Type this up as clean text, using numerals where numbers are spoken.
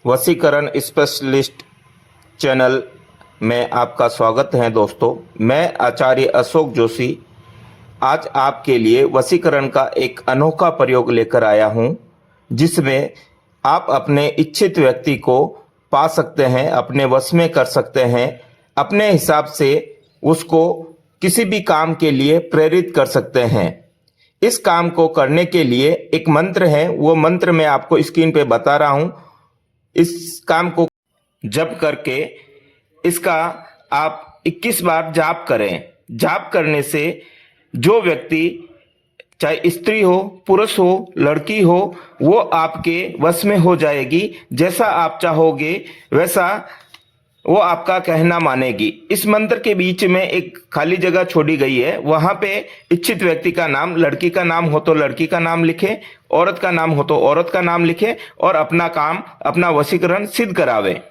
वशीकरण specialist channel में आपका स्वागत है दोस्तों। मैं आचार्य अशोक जोशी आज आपके लिए वशीकरण का एक अनोखा प्रयोग लेकर आया हूं, जिसमें आप अपने इच्छित व्यक्ति को पा सकते हैं, अपने वश में कर सकते हैं। अपने हिसाब से उसको किसी भी काम के लिए प्रेरित कर सकते हैं। इस काम को करने के लिए एक मंत्र है, वो मंत्र मैं आपको स्क्रीन पे बता रहा हूं। इस काम को जप करके इसका आप 21 बार जाप करें। जाप करने से जो व्यक्ति, चाहे स्त्री हो, पुरुष हो, लड़की हो, वो आपके वश में हो जाएगी। जैसा आप चाहोगे वैसा वो आपका कहना मानेगी। इस मंत्र के बीच में एक खाली जगह छोड़ी गई है, वहां पे इच्छित व्यक्ति का नाम, लड़की का नाम हो तो लड़की का नाम लिखे, औरत का नाम हो तो औरत का नाम लिखे और अपना काम, अपना वशीकरण सिद्ध करावे।